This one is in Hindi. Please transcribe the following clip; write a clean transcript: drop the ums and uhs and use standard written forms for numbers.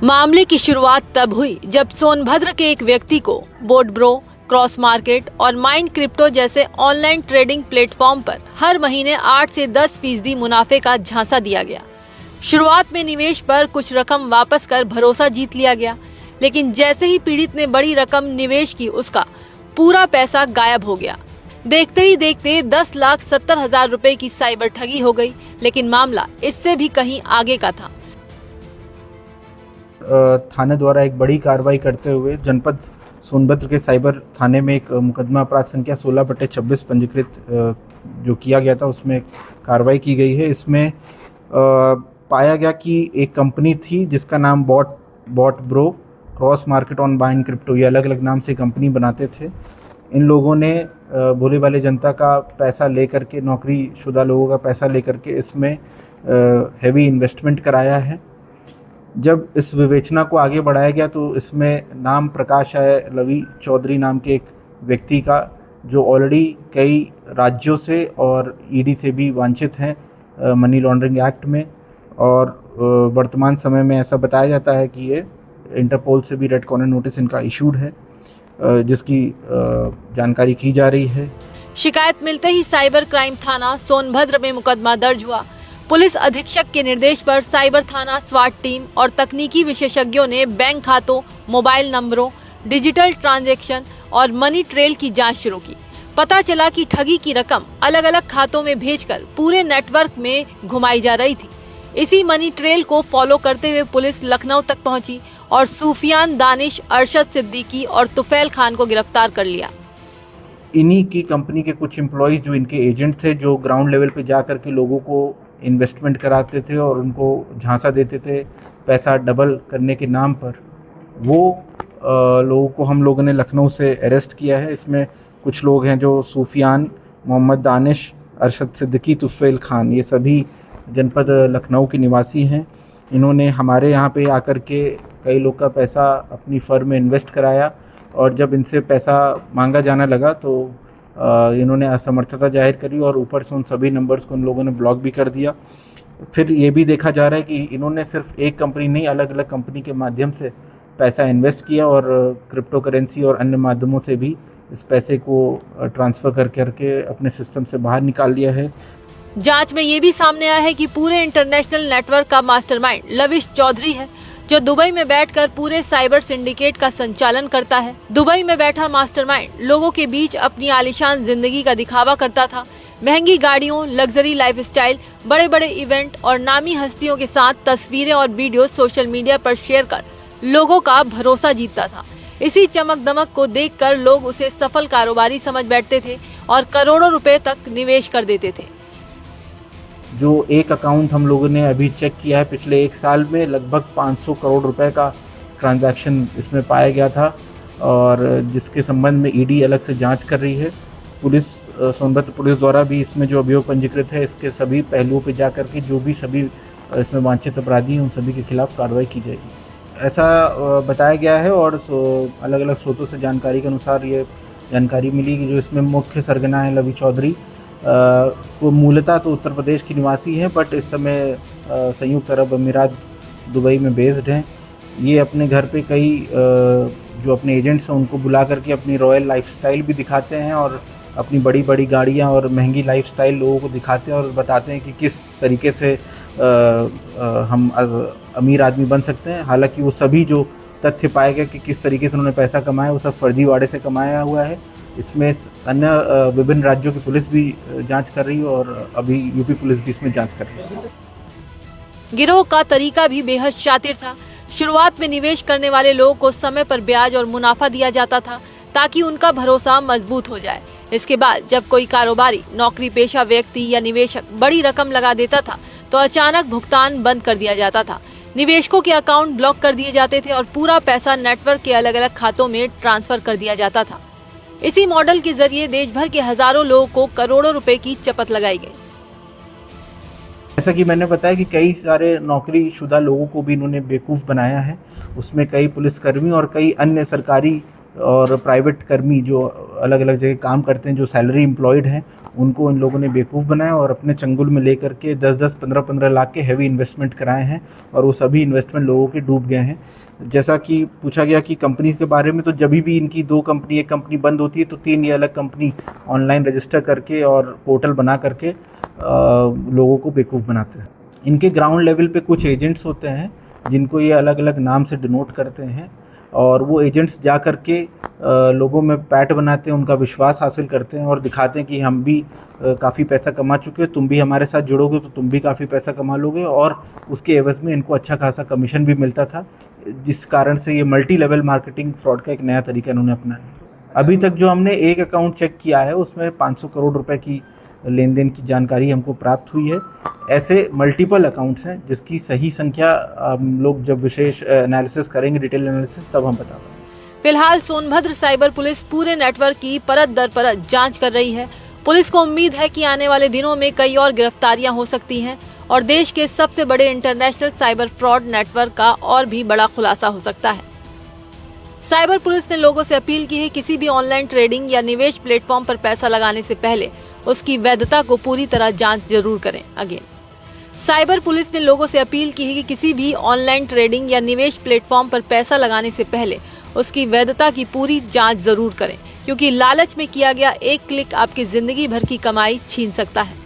मामले की शुरुआत तब हुई जब सोनभद्र के एक व्यक्ति को बोटब्रो, क्रॉस मार्केट और माइंड क्रिप्टो जैसे ऑनलाइन ट्रेडिंग प्लेटफॉर्म पर हर महीने 8 से 10% मुनाफे का झांसा दिया गया। शुरुआत में निवेश पर कुछ रकम वापस कर भरोसा जीत लिया गया, लेकिन जैसे ही पीड़ित ने बड़ी रकम निवेश की, उसका पूरा पैसा गायब हो गया। देखते ही देखते 10,70,000 रुपए की साइबर ठगी हो गई, लेकिन मामला इससे भी कहीं आगे का था। थाने द्वारा एक बड़ी कार्रवाई करते हुए जनपद सोनभद्र के साइबर थाने में एक मुकदमा अपराध संख्या 16/26 पंजीकृत जो किया गया था, उसमें कार्रवाई की गई है। इसमें पाया गया कि एक कंपनी थी जिसका नाम Botbro, cross market on mind crypto, ये अलग अलग नाम से कंपनी बनाते थे। इन लोगों ने भोले वाले जनता का पैसा लेकर के, नौकरीशुदा लोगों का पैसा लेकर के इसमें हैवी इन्वेस्टमेंट कराया है। जब इस विवेचना को आगे बढ़ाया गया तो इसमें नाम प्रकाश आया रवि चौधरी नाम के एक व्यक्ति का, जो ऑलरेडी कई राज्यों से और ईडी से भी वांछित हैं मनी लॉन्ड्रिंग एक्ट में, और वर्तमान समय में ऐसा बताया जाता है कि ये इंटरपोल से भी रेड कॉर्नर नोटिस इनका इशूड है, जिसकी जानकारी की जा रही है। शिकायत मिलते ही साइबर क्राइम थाना सोनभद्र में मुकदमा दर्ज हुआ। पुलिस अधीक्षक के निर्देश पर साइबर थाना स्वाट टीम और तकनीकी विशेषज्ञों ने बैंक खातों, मोबाइल नंबरों, डिजिटल ट्रांजैक्शन और मनी ट्रेल की जांच शुरू की। पता चला कि ठगी की रकम अलग अलग खातों में भेजकर पूरे नेटवर्क में घुमाई जा रही थी। इसी मनी ट्रेल को फॉलो करते हुए पुलिस लखनऊ तक पहुंची और सूफियान, दानिश, अरशद सिद्दीकी और तुफैल खान को गिरफ्तार कर लिया। इन्हीं की कंपनी के कुछ एम्प्लॉयज जो इनके एजेंट थे, जो ग्राउंड लेवल पे जा करके लोगों को इन्वेस्टमेंट कराते थे और उनको झांसा देते थे पैसा डबल करने के नाम पर, वो लोगों को हम लोगों ने लखनऊ से अरेस्ट किया है। इसमें कुछ लोग हैं जो सूफियान, मोहम्मद दानिश, अरशद सिद्दीकी, तुफैल खान, ये सभी जनपद लखनऊ के निवासी हैं। इन्होंने हमारे यहाँ पे आकर के कई लोग का पैसा अपनी फर्म में इन्वेस्ट कराया, और जब इनसे पैसा मांगा जाने लगा तो इन्होंने असमर्थता जाहिर करी और ऊपर से उन सभी नंबर्स को उन लोगों ने ब्लॉक भी कर दिया। फिर ये भी देखा जा रहा है कि इन्होंने सिर्फ एक कंपनी नहीं, अलग अलग कंपनी के माध्यम से पैसा इन्वेस्ट किया और क्रिप्टो करेंसी और अन्य माध्यमों से भी इस पैसे को ट्रांसफ़र करके अपने सिस्टम से बाहर निकाल लिया है। जांच में ये भी सामने आया है कि पूरे इंटरनेशनल नेटवर्क का मास्टरमाइंड लविश चौधरी है, जो दुबई में बैठकर पूरे साइबर सिंडिकेट का संचालन करता है। दुबई में बैठा मास्टरमाइंड लोगों के बीच अपनी आलीशान जिंदगी का दिखावा करता था। महंगी गाड़ियों, लग्जरी लाइफस्टाइल, बड़े बड़े इवेंट और नामी हस्तियों के साथ तस्वीरें और वीडियो सोशल मीडिया पर शेयर कर लोगों का भरोसा जीतता था। इसी चमक दमक को देखकर लोग उसे सफल कारोबारी समझ बैठते थे और करोड़ों रुपए तक निवेश कर देते थे। जो एक अकाउंट हम लोगों ने अभी चेक किया है, पिछले एक साल में लगभग 500 करोड़ रुपए का ट्रांजैक्शन इसमें पाया गया था, और जिसके संबंध में ईडी अलग से जांच कर रही है। पुलिस, सोनभद्र पुलिस द्वारा भी इसमें जो अभियोग पंजीकृत है, इसके सभी पहलुओं पर जा कर के जो भी सभी इसमें वांछित अपराधी हैं उन सभी के खिलाफ कार्रवाई की जाएगी, ऐसा बताया गया है। और अलग अलग स्रोतों से जानकारी के अनुसार ये जानकारी मिली कि जो इसमें मुख्य सरगना है लवी चौधरी, वो मूलतः तो उत्तर प्रदेश की निवासी हैं, बट इस समय संयुक्त अरब अमीरात दुबई में बेस्ड हैं। ये अपने घर पे कई जो अपने एजेंट्स हैं उनको बुला करके अपनी रॉयल लाइफस्टाइल भी दिखाते हैं और अपनी बड़ी बड़ी गाड़ियां और महंगी लाइफस्टाइल लोगों को दिखाते हैं और बताते हैं कि किस तरीके से हम अमीर आदमी बन सकते हैं। हालांकि वो सभी जो तथ्य पाए गए कि किस तरीके से उन्होंने पैसा कमाया, वो सब फर्जीवाड़े से कमाया हुआ है। इसमें अन्य विभिन्न राज्यों की पुलिस भी जांच कर रही है और अभी यूपी पुलिस भी इसमें जांच कर रही है। गिरोह का तरीका भी बेहद शातिर था। शुरुआत में निवेश करने वाले लोगों को समय पर ब्याज और मुनाफा दिया जाता था ताकि उनका भरोसा मजबूत हो जाए। इसके बाद जब कोई कारोबारी, नौकरी पेशा व्यक्ति या निवेशक बड़ी रकम लगा देता था तो अचानक भुगतान बंद कर दिया जाता था। निवेशकों के अकाउंट ब्लॉक कर दिए जाते थे और पूरा पैसा नेटवर्क के अलग अलग खातों में ट्रांसफर कर दिया जाता था। इसी मॉडल के जरिए देश भर के हजारों लोगों को करोड़ों रुपए की चपत लगाई गई। जैसा कि मैंने बताया कि कई सारे नौकरीशुदा लोगों को भी इन्होंने बेवकूफ़ बनाया है। उसमें कई पुलिसकर्मी और कई अन्य सरकारी और प्राइवेट कर्मी जो अलग अलग जगह काम करते हैं, जो सैलरी एम्प्लॉयड हैं, उनको इन लोगों ने बेवकूफ़ बनाया और अपने चंगुल में लेकर के 10-10, 15-15 लाख के हैवी इन्वेस्टमेंट कराए हैं और वो सभी इन्वेस्टमेंट लोगों के डूब गए हैं। जैसा कि पूछा गया कि कंपनी के बारे में, तो जब भी इनकी एक कंपनी बंद होती है तो 3 ये अलग कंपनी ऑनलाइन रजिस्टर करके और पोर्टल बना करके लोगों को बेवकूफ़ बनाते हैं। इनके ग्राउंड लेवल पे कुछ एजेंट्स होते हैं जिनको ये अलग अलग नाम से डिनोट करते हैं और वो एजेंट्स जा कर के लोगों में पैठ बनाते हैं, उनका विश्वास हासिल करते हैं और दिखाते हैं कि हम भी काफ़ी पैसा कमा चुके हैं, तुम भी हमारे साथ जुड़ोगे तो तुम भी काफ़ी पैसा कमा लोगे, और उसके एवज में इनको अच्छा खासा कमीशन भी मिलता था, जिस कारण से ये मल्टी लेवल मार्केटिंग फ्रॉड का एक नया तरीका इन्होंने अपनाया। अभी तक जो हमने एक अकाउंट चेक किया है उसमें 500 करोड़ रुपए की लेन देन की जानकारी हमको प्राप्त हुई है। ऐसे मल्टीपल अकाउंट्स हैं जिसकी सही संख्या हम लोग जब विशेष एनालिसिस करेंगे, डिटेल एनालिसिस, तब हम बता पाएंगे। फिलहाल सोनभद्र साइबर पुलिस पूरे नेटवर्क की परत दर परत जांच कर रही है। पुलिस को उम्मीद है कि आने वाले दिनों में कई और गिरफ्तारियां हो सकती हैं और देश के सबसे बड़े इंटरनेशनल साइबर फ्रॉड नेटवर्क का और भी बड़ा खुलासा हो सकता है। साइबर पुलिस ने लोगों से अपील की है किसी भी ऑनलाइन ट्रेडिंग या निवेश प्लेटफॉर्म पर पैसा लगाने से पहले उसकी वैधता को पूरी तरह जांच जरूर करें। साइबर पुलिस ने लोगों से अपील की है कि किसी भी ऑनलाइन ट्रेडिंग या निवेश प्लेटफॉर्म पर पैसा लगाने से पहले उसकी वैधता की पूरी जांच जरूर करें, क्योंकि लालच में किया गया एक क्लिक आपकी जिंदगी भर की कमाई छीन सकता है।